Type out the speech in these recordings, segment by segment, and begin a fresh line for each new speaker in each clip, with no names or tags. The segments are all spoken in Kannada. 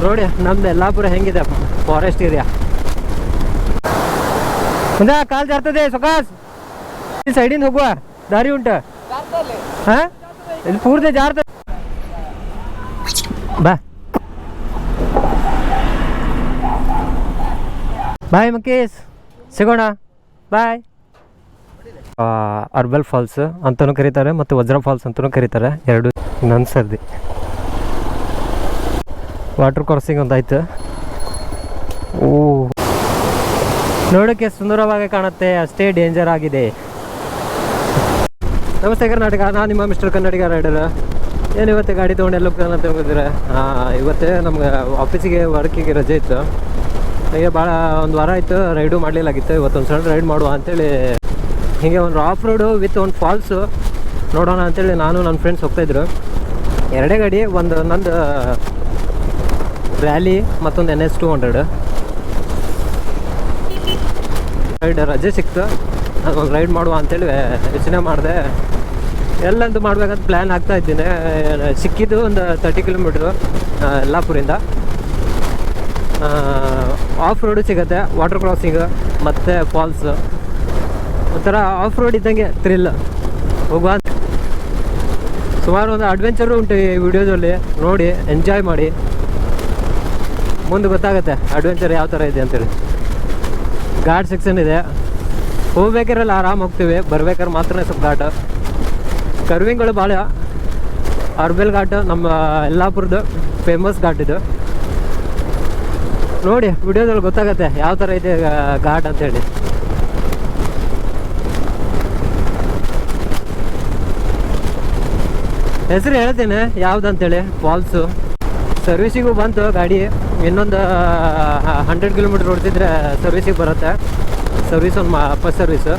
ನೋಡಿ ನಮ್ದು ಯಲ್ಲಾಪುರ ಹೆಂಗಿದೆ ಫಾರೆಸ್ಟ್ ಏರಿಯಾ. ಮುಂದೆ ಕಾಲ್ ಜಾರ್ತದೆ ಸುಖಾಸ್, ಸೈಡಿಂದ ಹೋಗುವ ದಾರಿ ಉಂಟು. ಹಾ ಇಲ್ಲಿ ಪೂರ್ತಿ ಜಾರ್ತದೆ. ಬಾ ಬಾಯ್ ಮಕೇಶ್, ಸಿಗೋಣ ಬಾಯ್. ಅರ್ಬಲ್ ಫಾಲ್ಸ್ ಅಂತಲೂ ಕರೀತಾರೆ ಮತ್ತು ವಜ್ರ ಫಾಲ್ಸ್ ಅಂತಲೂ ಕರೀತಾರೆ, ಎರಡು ನನ್ನ ಸರ್ದಿ. Water crossing ಒಂದಾಯ್ತು. ಓ ನೋಡೋಕ್ಕೆ ಸುಂದರವಾಗಿ ಕಾಣುತ್ತೆ, ಅಷ್ಟೇ ಡೇಂಜರ್ ಆಗಿದೆ. ನಮಸ್ತೆ ಕರ್ನಾಟಕ, ನಾನು ನಿಮ್ಮ ಮಿಸ್ಟರ್ ಕನ್ನಡಿಗ ರೈಡರ್. ಏನು ಇವತ್ತು ಗಾಡಿ ತೊಗೊಂಡು ಎಲ್ಲ ಅಂತ ಹೋಗಿದ್ರೆ ಇವತ್ತೇ ನಮ್ಗೆ ಆಫೀಸಿಗೆ ವರ್ಕಿಗೆ ರಜೆ ಇತ್ತು. ಹೀಗೆ ಭಾಳ ಒಂದು ವಾರ ಆಯಿತು ರೈಡು ಮಾಡಲಿಲ್ಲಾಗಿತ್ತು. ಇವತ್ತೊಂದು ಸಣ್ಣ ರೈಡ್ ಮಾಡುವ ಅಂಥೇಳಿ ಹೀಗೆ ಒಂದು ಆಫ್ ರೋಡು ವಿತ್ ಒಂದು ಫಾಲ್ಸು ನೋಡೋಣ ಅಂಥೇಳಿ ನಾನು ನನ್ನ ಫ್ರೆಂಡ್ಸ್ ಹೋಗ್ತಾಯಿದ್ರು. ಎರಡೇ ಗಾಡಿ, ಒಂದು ನಂದು ರ್ಯಾಲಿ ಮತ್ತೊಂದು NS 200 ರೈಡ್ ರಜೆ ಸಿಕ್ತು. ಅದೊಂದು ರೈಡ್ ಮಾಡುವ ಅಂಥೇಳಿ ಯೋಚನೆ ಮಾಡಿದೆ. ಎಲ್ಲಂತೂ ಮಾಡ್ಬೇಕಂತ ಪ್ಲ್ಯಾನ್ ಆಗ್ತಾ ಇದ್ದೀನಿ. ಸಿಕ್ಕಿದ್ದು ಒಂದು 30 ಕಿಲೋಮೀಟ್ರು ಯಲ್ಲಾಪುರಿಂದ. ಆಫ್ ರೋಡು ಸಿಗುತ್ತೆ, ವಾಟರ್ ಕ್ರಾಸಿಂಗ್ ಮತ್ತು ಫಾಲ್ಸು, ಒಂಥರ ಆಫ್ ರೋಡ್ ಇದ್ದಂಗೆ ಥ್ರಿಲ್ ಹೋಗುವ. ಸುಮಾರು ಒಂದು ಅಡ್ವೆಂಚರು ಉಂಟು ಈ ವಿಡಿಯೋದಲ್ಲಿ, ನೋಡಿ ಎಂಜಾಯ್ ಮಾಡಿ. ಮುಂದೆ ಗೊತ್ತಾಗುತ್ತೆ ಅಡ್ವೆಂಚರ್ ಯಾವ ಥರ ಇದೆ ಅಂತೇಳಿ. ಘಾಟ್ ಸೆಕ್ಷನ್ ಇದೆ, ಹೋಗ್ಬೇಕಾರೆಲ್ಲ ಆರಾಮ್ ಹೋಗ್ತೀವಿ, ಬರ್ಬೇಕಾದ್ರೆ ಮಾತ್ರ ಸ್ವಲ್ಪ ಘಾಟ. ಕರ್ವಿಂಗ್ಗಳು ಭಾಳ. ಅರ್ಬೆಲ್ ಘಾಟ್ ನಮ್ಮ ಯಲ್ಲಾಪುರದ ಫೇಮಸ್ ಘಾಟ್ ಇದು. ನೋಡಿ ವಿಡಿಯೋದಲ್ಲಿ ಗೊತ್ತಾಗುತ್ತೆ ಯಾವ ಥರ ಇದೆ ಘಾಟ್ ಅಂತೇಳಿ. ಹೆಸರು ಹೇಳ್ತೇನೆ ಯಾವುದಂತೇಳಿ. ಫಾಲ್ಸು ಸರ್ವಿಸಿಗೂ ಬಂತು ಗಾಡಿ, ಇನ್ನೊಂದು 100 ಕಿಲೋಮೀಟ್ರ್ ಓಡಿಸಿದ್ರೆ ಸರ್ವಿಸಿಗೆ ಬರುತ್ತೆ. ಸರ್ವಿಸ್ ಒಂದು ಫಸ್ಟ್ ಸರ್ವಿಸು.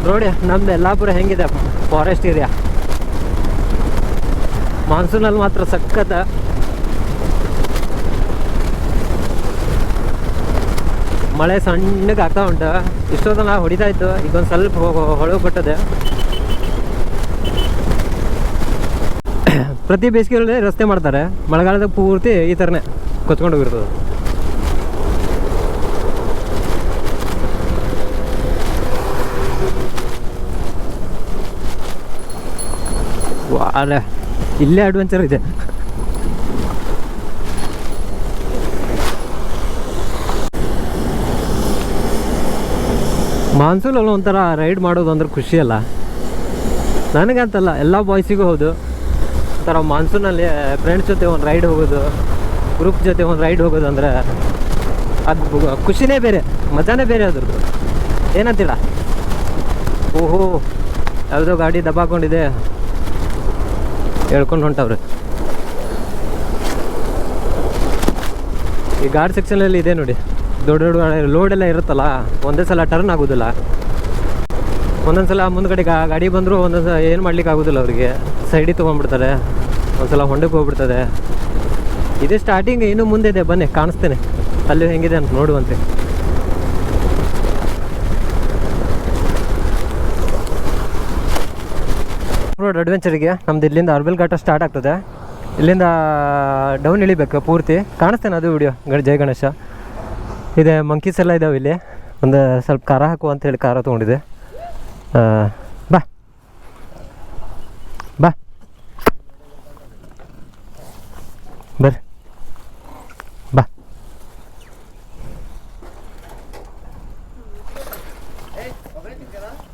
ನೋಡಿ ನಮ್ದು ಯಲ್ಲಾಪುರ ಹೆಂಗಿದೆ ಫಾರೆಸ್ಟ್ ಏರಿಯಾ. ಮಾನ್ಸೂನಲ್ಲಿ ಮಾತ್ರ ಸಖತ್. ಮಳೆ ಸಣ್ಣಗೆ ಆಗ್ತಾ ಉಂಟು. ಇಷ್ಟೊತ್ತನ ಹೊಡಿತಾ ಇತ್ತು, ಈಗೊಂದು ಸ್ವಲ್ಪ ಹೊಳವು ಕೊಟ್ಟದೆ. ಪ್ರತಿ ಬೇಸಿಗೆಯಲ್ಲಿ ರಸ್ತೆ ಮಾಡ್ತಾರೆ, ಮಳೆಗಾಲದಾಗ ಪೂರ್ತಿ ಈ ಥರನೇ ಕೊಚ್ಕೊಂಡು ಹೋಗಿರ್ತದೆ. ಅಲ್ಲ ಇಲ್ಲೇ ಅಡ್ವೆಂಚರ್ ಇದೆ. ಮಾನ್ಸೂನಲ್ಲಿ ಒಂಥರ ರೈಡ್ ಮಾಡೋದು ಅಂದ್ರೆ ಖುಷಿ ಅಲ್ಲ, ನನಗಂತಲ್ಲ ಎಲ್ಲ ಬಾಯ್ಸಿಗೂ ಹೌದು. ಒಂಥರ ಮಾನ್ಸೂನಲ್ಲಿ ಫ್ರೆಂಡ್ಸ್ ಜೊತೆ ಒಂದು ರೈಡ್ ಹೋಗೋದು, ಗ್ರೂಪ್ ಜೊತೆ ಒಂದು ರೈಡ್ ಹೋಗೋದು ಅಂದರೆ ಅದು ಖುಷಿನೇ ಬೇರೆ, ಮಜಾನೇ ಬೇರೆ ಅದ್ರದ್ದು. ಏನಂತೀಳ? ಓಹೋ ಯಾವುದೋ ಗಾಡಿ ದಬ್ಬಾಕೊಂಡಿದೆ, ಹೇಳ್ಕೊಂಡು ಹೊಂಟವ್ರೆ. ಈ ಘಾಟ್ ಸೆಕ್ಷನಲ್ಲಿ ಇದೆ ನೋಡಿ, ದೊಡ್ಡ ದೊಡ್ಡ ಲೋಡೆಲ್ಲ ಇರುತ್ತಲ್ಲ, ಒಂದೇ ಸಲ ಟರ್ನ್ ಆಗೋದಿಲ್ಲ. ಒಂದೊಂದು ಸಲ ಮುಂದ್ಗಡೆ ಗಾಡಿ ಬಂದರೂ ಒಂದೊಂದು ಸಲ ಏನು ಮಾಡ್ಲಿಕ್ಕೆ ಆಗೋದಿಲ್ಲ ಅವರಿಗೆ, ಸೈಡಿಗೆ ತೊಗೊಂಡ್ಬಿಡ್ತಾರೆ, ಒಂದು ಸಲ ಹೊಂಡಕ್ಕೆ ಹೋಗ್ಬಿಡ್ತದೆ. ಇದೇ ಸ್ಟಾರ್ಟಿಂಗ್, ಇನ್ನೂ ಮುಂದೆ ಇದೆ, ಬನ್ನಿ ಕಾಣಿಸ್ತೇನೆ ಅಲ್ಲಿ ಹೆಂಗಿದೆ ಅಂತ ನೋಡುವಂತೆ. ರೋಡ್ ಅಡ್ವೆಂಚರಿಗೆ ನಮ್ದು ಇಲ್ಲಿಂದ ಅರ್ಬೆಲ್ ಘಾಟ ಸ್ಟಾರ್ಟ್ ಆಗ್ತದೆ. ಇಲ್ಲಿಂದ ಡೌನ್ ಇಳಿಬೇಕು ಪೂರ್ತಿ. ಕಾಣಿಸ್ತೇನೆ ಅದು ವಿಡಿಯೋ. ಜೈ ಗಣೇಶ ಇದೆ, ಮಂಕೀಸ್ ಎಲ್ಲ ಇದಾವೆ ಇಲ್ಲಿ. ಒಂದು ಸ್ವಲ್ಪ ಖಾರ ಹಾಕುವ ಅಂತೇಳಿ ಖಾರ ತೊಗೊಂಡಿದೆ. ಬಾ ಬಾ ಬರ್ರಿ, ಬಾ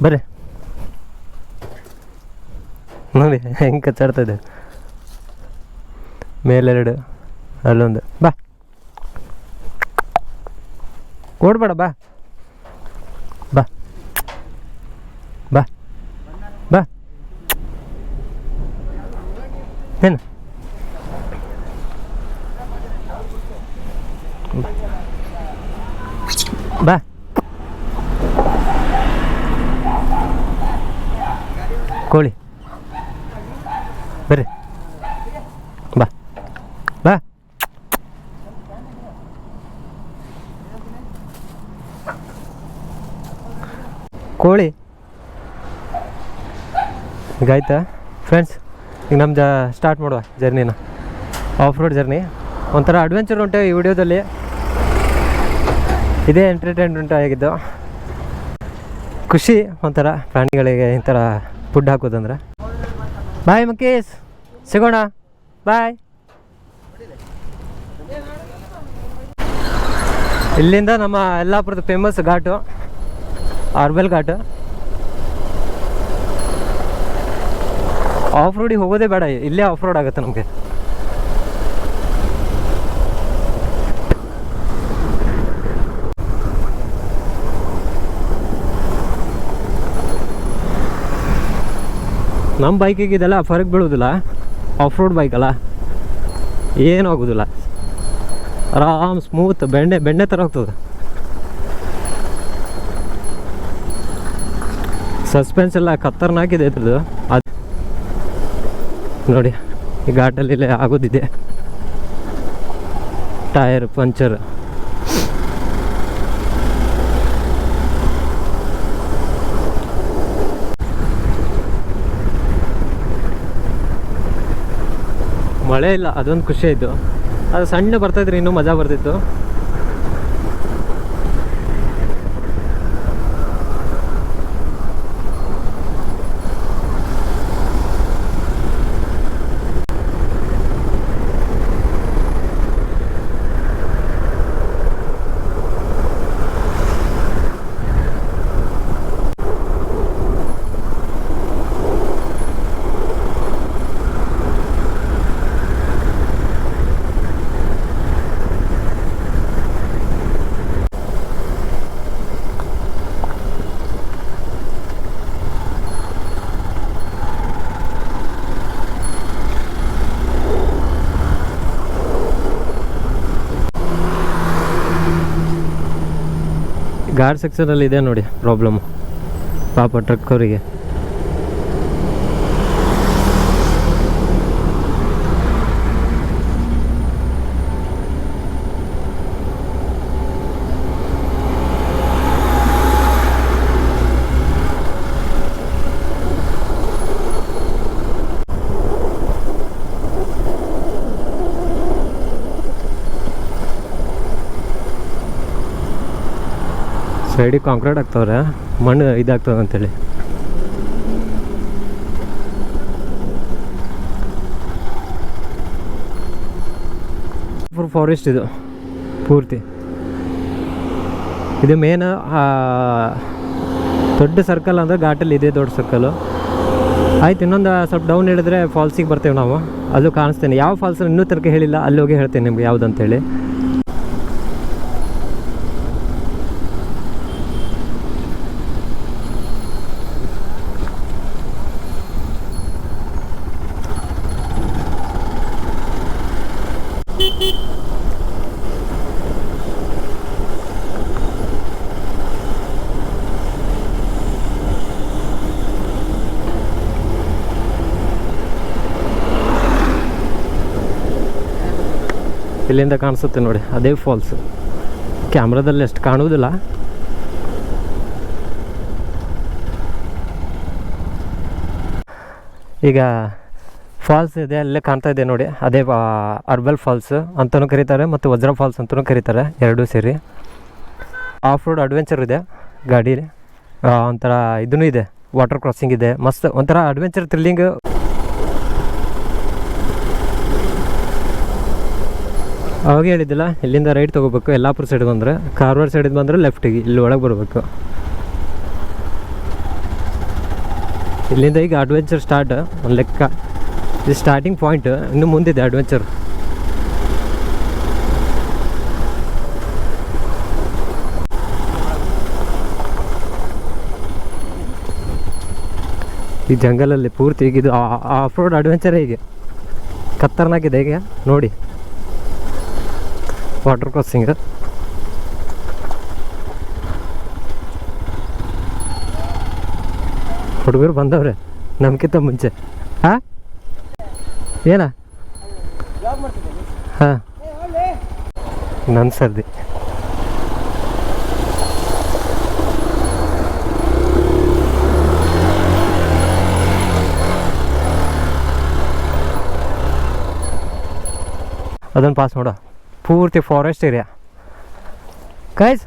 ಬರ್ರಿ. ನೋಡಿ ಹೆಂಗೆ ಕಚ್ಚಾಡ್ತಾಯಿದೆ. ಮೇಲೆರಡು, ಅಲ್ಲೊಂದು. ಬಾ ಓಡ್ಬೇಡ, ಬಾ ಬಾ ಬಾ ಬಾ. ಏನು ಬಾ. ಕೋಳಿ ಬರ್ರಿ, ಬಾ ಬಾ. ಕೋಳಿ ಈಗ ಆಯ್ತಾ ಫ್ರೆಂಡ್ಸ್? ಈಗ ನಮ್ಮ ಸ್ಟಾರ್ಟ್ ಮಾಡುವ ಜರ್ನಿನ, ಆಫ್ ರೋಡ್ ಜರ್ನಿ. ಒಂಥರ ಅಡ್ವೆಂಚರ್ ಉಂಟು ಈ ವಿಡಿಯೋದಲ್ಲಿ, ಇದೇ ಎಂಟರ್ಟೈನ್ಮೆಂಟ್ ಆಗಿದ್ದು. ಖುಷಿ ಒಂಥರ ಪ್ರಾಣಿಗಳಿಗೆ ಈ ಥರ ಫುಡ್ ಹಾಕೋದಂದ್ರೆ. ಬಾಯ್ ಮಕೇಶ್, ಸಿಗೋಣ, ಬಾಯ್. ಇಲ್ಲಿಂದ ನಮ್ಮ ಯಲ್ಲಾಪುರದ ಫೇಮಸ್ ಘಾಟು ಆರ್ಬೆಲ್ ಘಾಟು. ಆಫ್ ರೋಡಿಗೆ ಹೋಗೋದೇ ಬೇಡ, ಇಲ್ಲೇ ಆಫ್ ರೋಡ್ ಆಗುತ್ತೆ ನಮಗೆ. ನಮ್ಮ ಬೈಕಿಗೆ ಇದೆಲ್ಲ ಫರಕ್ ಬೀಳೋದಿಲ್ಲ, ಆಫ್ ರೋಡ್ ಬೈಕಲ್ಲ, ಏನೂ ಆಗೋದಿಲ್ಲ. ಆರಾಮ್ ಸ್ಮೂತ್ ಬೆಣ್ಣೆ ಥರ ಹೋಗ್ತದೆ. ಸಸ್ಪೆನ್ಸ್ ಎಲ್ಲ ಖತರ್ನಾಕಿದೆ ಇದ್ರದ್ದು. ಅದು ನೋಡಿ, ಈ ಘಾಟಲ್ಲಿ ಆಗೋದಿದೆ, ಟೈರ್ ಪಂಚರ್. ಮಳೆ ಇಲ್ಲ, ಅದೊಂದು ಖುಷಿ ಆಯಿತು. ಅದು ಸಣ್ಣ ಬರ್ತಾಯಿದ್ರೆ ಇನ್ನೂ ಮಜಾ ಬರ್ತಿತ್ತು. ಘಾಟ್ ಸೆಕ್ಷನಲ್ಲಿ ಇದೆ ನೋಡಿ ಪ್ರಾಬ್ಲಮ್, ಪಾಪ ಟ್ರಕ್ ಅವರಿಗೆ. ಸೈಡಿಗೆ ಕಾಂಕ್ರೀಟ್ ಆಗ್ತವ್ರೆ, ಮಣ್ಣು ಇದಾಗ್ತದೆ ಅಂತೇಳಿ. ಫಾರೆಸ್ಟ್ ಇದು ಪೂರ್ತಿ. ಇದು ಮೇನ್ ದೊಡ್ಡ ಸರ್ಕಲ್ ಅಂದರೆ ಘಾಟಲ್ಲಿ ಇದೆ ದೊಡ್ಡ ಸರ್ಕಲ್ಲು. ಆಯ್ತು, ಇನ್ನೊಂದು ಸ್ವಲ್ಪ ಡೌನ್ ಹಿಡಿದ್ರೆ ಫಾಲ್ಸಿಗೆ ಬರ್ತೇವೆ ನಾವು. ಅದು ಕಾಣಿಸ್ತೇನೆ, ಯಾವ ಫಾಲ್ಸ್ ಇನ್ನೂ ತನಕ ಹೇಳಿಲ್ಲ, ಅಲ್ಲಿ ಹೋಗಿ ಹೇಳ್ತೇನೆ ನಿಮ್ಗೆ ಯಾವುದಂತೇಳಿ. ಇಲ್ಲಿಂದ ಕಾಣಿಸುತ್ತೆ ನೋಡಿ, ಅದೇ ಫಾಲ್ಸ್. ಕ್ಯಾಮ್ರಾದಲ್ಲಿ ಅಷ್ಟು ಕಾಣುವುದಿಲ್ಲ. ಈಗ ಫಾಲ್ಸ್ ಇದೆ, ಅಲ್ಲೇ ಕಾಣ್ತಾ ಇದೆ ನೋಡಿ, ಅದೇ ಅರ್ಬಲ್ ಫಾಲ್ಸ್ ಅಂತಲೂ ಕರೀತಾರೆ ಮತ್ತು ವಜ್ರ ಫಾಲ್ಸ್ ಅಂತಲೂ ಕರೀತಾರೆ, ಎರಡೂ ಸೇರಿ. ಆಫ್ ರೋಡ್ ಅಡ್ವೆಂಚರ್ ಇದೆ ಗಾಡೀಲಿ. ಒಂಥರ ಇದೂ ಇದೆ, ವಾಟರ್ ಕ್ರಾಸಿಂಗ್ ಇದೆ, ಮಸ್ತ್ ಒಂಥರ ಅಡ್ವೆಂಚರ್ ಥ್ರಿಲ್ಲಿಂಗ್. ಅವಾಗ ಹೇಳಿದ್ದಿಲ್ಲ, ಇಲ್ಲಿಂದ ರೈಟ್ ತೊಗೋಬೇಕು. ಯಲ್ಲಾಪುರ ಸೈಡ್ ಬಂದರೆ, ಕಾರವಾರ ಸೈಡ್ ಬಂದರೆ ಲೆಫ್ಟಿಗೆ, ಇಲ್ಲಿ ಒಳಗೆ ಬರಬೇಕು. ಇಲ್ಲಿಂದ ಈಗ ಅಡ್ವೆಂಚರ್ ಸ್ಟಾರ್ಟ್, ಒಂದು ಲೆಕ್ಕ. ಇದು ಸ್ಟಾರ್ಟಿಂಗ್ ಪಾಯಿಂಟ್, ಇನ್ನು ಮುಂದಿದೆ ಅಡ್ವೆಂಚರ್. ಈ ಜಂಗಲಲ್ಲಿ ಪೂರ್ತಿ ಈಗ ಇದು ಆಫ್ ರೋಡ್ ಅಡ್ವೆಂಚರೇ ಹೀಗೆ ಖತರ್ನಾಕಿದೆ. ಈಗ ನೋಡಿ, ವಾಟರ್ ಕ್ರಾಸಿಂಗ್. ಹುಡುಗರು ಬಂದವ್ರೆ ನಮ್ಗಿಂತ ಮುಂಚೆ. ಹಾಂ, ಏನ? ಹಾಂ, ನನ್ನ ಸರ್ದಿ. ಅದನ್ನು ಪಾಸ್ ಮಾಡೋ. ಪೂರ್ತಿ ಫಾರೆಸ್ಟ್ ಏರಿಯಾ ಗೈಸ್.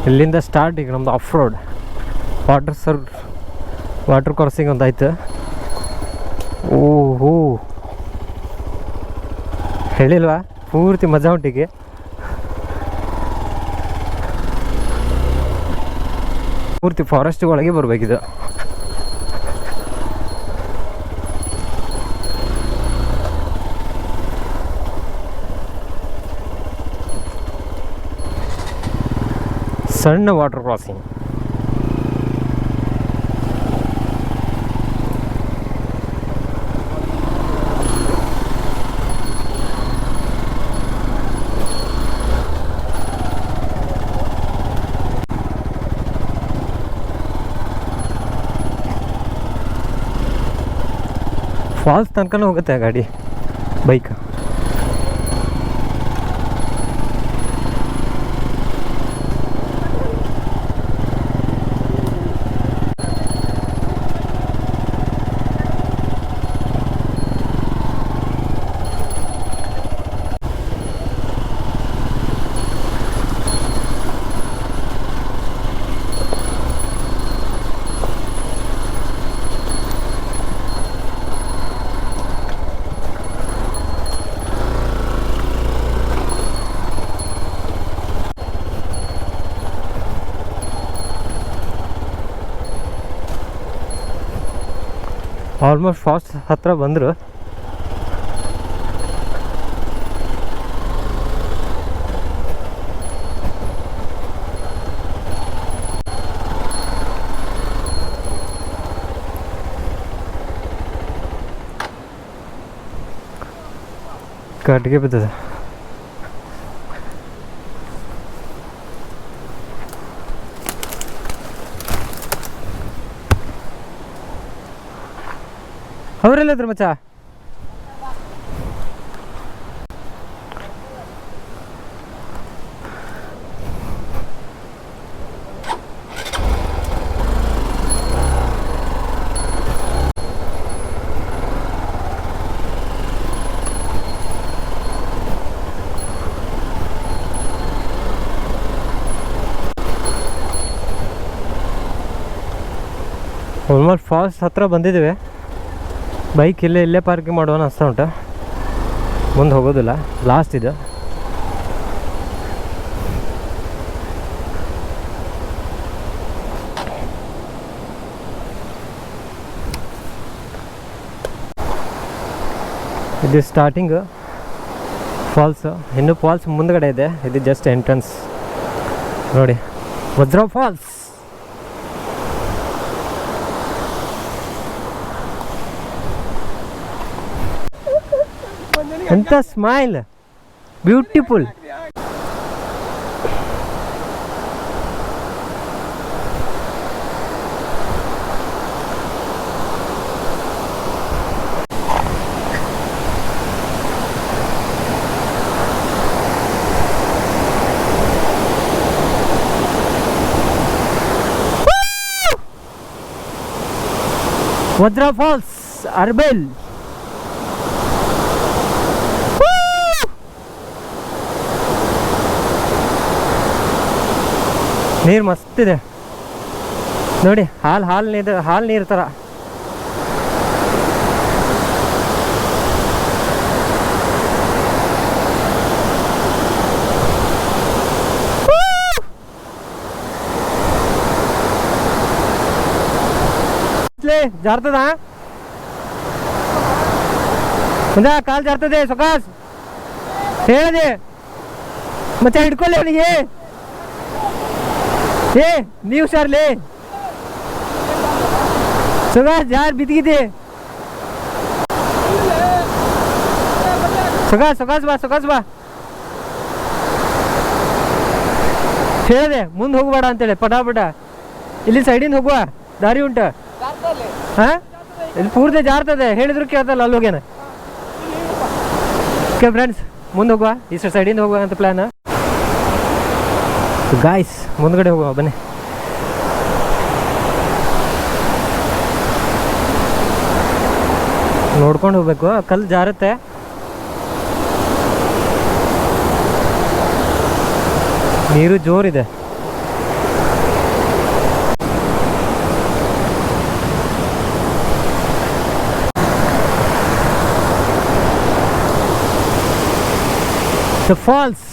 ಇಲ್ಲಿಂದ ಸ್ಟಾರ್ಟ್ ಈಗ ನಮ್ಮದು ಆಫ್ ರೋಡ್. ವಾಟರ್ ಕ್ರಾಸಿಂಗ್ ಒಂದು ಆಯ್ತು. ಓಹೋ ಹೇಳಿಲ್ವಾ, ಪೂರ್ತಿ ಮಜಾ ಉಂಟಿಗೆ. ಪೂರ್ತಿ ಫಾರೆಸ್ಟ್ ಒಳಗೆ ಬರಬೇಕಿದು. ಸಣ್ಣ ವಾಟರ್ ಕ್ರಾಸಿಂಗ್. ಫಾಲ್ಸ್ ತನಕನೂ ಹೋಗುತ್ತೆ ಗಾಡಿ, ಬೈಕ್. ಆಲ್ಮೋಸ್ಟ್ ಫಾಸ್ಟ್ ಹತ್ರ ಬಂದರು. ಕಟ್ಟಿಗೆ ಬಿದ್ದದ. ಅವರೆಲ್ಲದ್ರು ಮಚ್ಚ? ಆಲ್ಮೋಸ್ಟ್ ಫಾಲ್ಸ್ ಹತ್ರ ಬಂದಿದ್ದೇವೆ. ಬೈಕ್ ಇಲ್ಲೇ ಪಾರ್ಕಿಂಗ್ ಮಾಡುವ ಅನಿಸ್ತಾ ಉಂಟು. ಮುಂದೆ ಹೋಗೋದಿಲ್ಲ, ಲಾಸ್ಟ್ ಇದು. ಇದು ಸ್ಟಾರ್ಟಿಂಗ್ ಫಾಲ್ಸ್. ಇನ್ನೂ ಫಾಲ್ಸ್ ಮುಂದ್ಗಡೆ ಇದೆ. ಇದು ಜಸ್ಟ್ ಎಂಟ್ರೆನ್ಸ್ ನೋಡಿ, ವಜ್ರ ಫಾಲ್ಸ್. ಎಂತ ಸ್ಮೈಲ್, ಬ್ಯೂಟಿಫುಲ್. ವಜ್ರ ಫಾಲ್ಸ್, ಅರ್ಬೆಲ್. ನೀರು ಮಸ್ತಿದೆ ನೋಡಿ, ಹಾಲು ನೀರು ಥರ. ಜಾರ್ತದ ಮುಂದೆ ಕಾಲು ಜಾರ್ತದೆ. ಸುಖಾಸ್ ಹೇಳಿದೆ ಮತ್ತೆ ಹಿಡ್ಕೊಳ್ಳಿ ಅವನಿಗೆ. ನೀವು ಶಾರ್ಲಿ ಸುಖಾಸ್ ಜಾರ್ ಬಿದ್ದಿದೆ. ಸುಖಾಸ್ ಬಾ ಹೇಳಿದೆ ಮುಂದೆ ಹೋಗಬೇಡ ಅಂತೇಳಿ ಪಟ ಇಲ್ಲಿ ಸೈಡಿಂದ ಹೋಗುವ ದಾರಿ ಉಂಟ ಹಾಂ ಇಲ್ಲಿ ಪೂರ್ತಿ ಜಾರ್ತದೆ ಹೇಳಿದ್ರು ಕೇಳ್ತಲ್ಲ ಅಲ್ಲಿ ಹೋಗ್ಯಾನ. ಓಕೆ ಫ್ರೆಂಡ್ಸ್ ಮುಂದೆ ಹೋಗುವ ಈ ಸೈಡಿಂದ ಹೋಗುವ ಅಂತ ಪ್ಲ್ಯಾನ್. ಗಾಯ್ಸ್ ಮುಂದ್ಗಡೆ ಹೋಗುವ ಬನ್ನಿ. ನೋಡ್ಕೊಂಡು ಹೋಗ್ಬೇಕು, ಕಲ್ಲು ಜಾರುತ್ತೆ. ನೀರು ಜೋರಿದೆ. ದ ಫಾಲ್ಸ್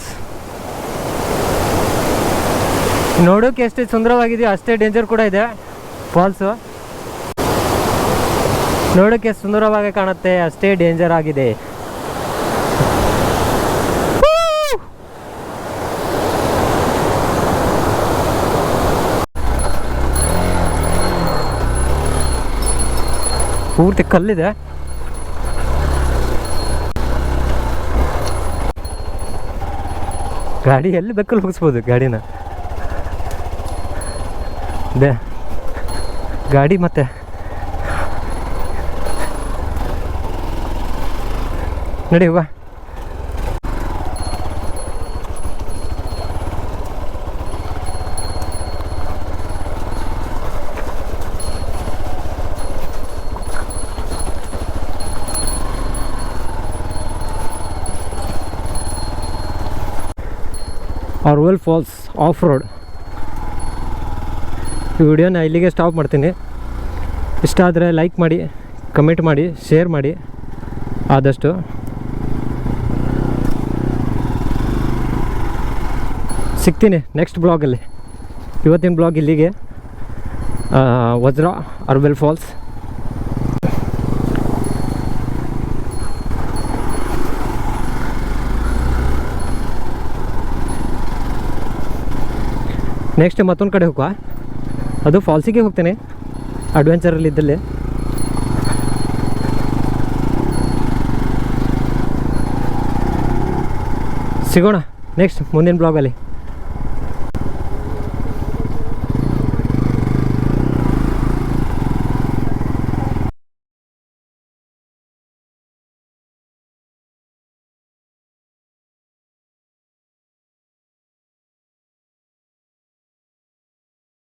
ನೋಡೋಕೆ ಎಷ್ಟು ಸುಂದರವಾಗಿದೆಯೋ ಅಷ್ಟೇ ಡೇಂಜರ್ ಕೂಡ ಇದೆ. ಫಾಲ್ಸು ನೋಡೋಕೆ ಸುಂದರವಾಗಿ ಕಾಣುತ್ತೆ, ಅಷ್ಟೇ ಡೇಂಜರ್ ಆಗಿದೆ. ಪೂರ್ತಿ ಕಲ್ಲಿದೆ. ಗಾಡಿ ಎಲ್ಲಿ ಬೇಕಲ್ಲಿ ಹೋಗಿಸ್ಬೋದು ಗಾಡಿನ. ಗಾಡಿ ಮತ್ತೆ ನಡಿ ಹೋಗ. ಆರ್ವೆಲ್ ಫಾಲ್ಸ್ ಆಫ್ ರೋಡ್. ಈ ವಿಡಿಯೋನ ಇಲ್ಲಿಗೆ ಸ್ಟಾಪ್ ಮಾಡ್ತೀನಿ. ಇಷ್ಟ ಆದರೆ ಲೈಕ್ ಮಾಡಿ, ಕಮೆಂಟ್ ಮಾಡಿ, ಶೇರ್ ಮಾಡಿ ಆದಷ್ಟು. ಸಿಗ್ತೀನಿ ನೆಕ್ಸ್ಟ್ ಬ್ಲಾಗಲ್ಲಿ. ಇವತ್ತಿನ ಬ್ಲಾಗ್ ಇಲ್ಲಿಗೆ. Vajra Orwell falls. ನೆಕ್ಸ್ಟ್ ಮತ್ತೊಂದು ಕಡೆ ಹೋಗುವ, ಅದು ಫಾಲ್ಸಿಗೆ ಹೋಗ್ತೇನೆ ಅಡ್ವೆಂಚರಲ್ಲಿ ಇದ್ದಲ್ಲಿ. ಸಿಗೋಣ ನೆಕ್ಸ್ಟ್ ಮುಂದಿನ ಬ್ಲಾಗಲ್ಲಿ.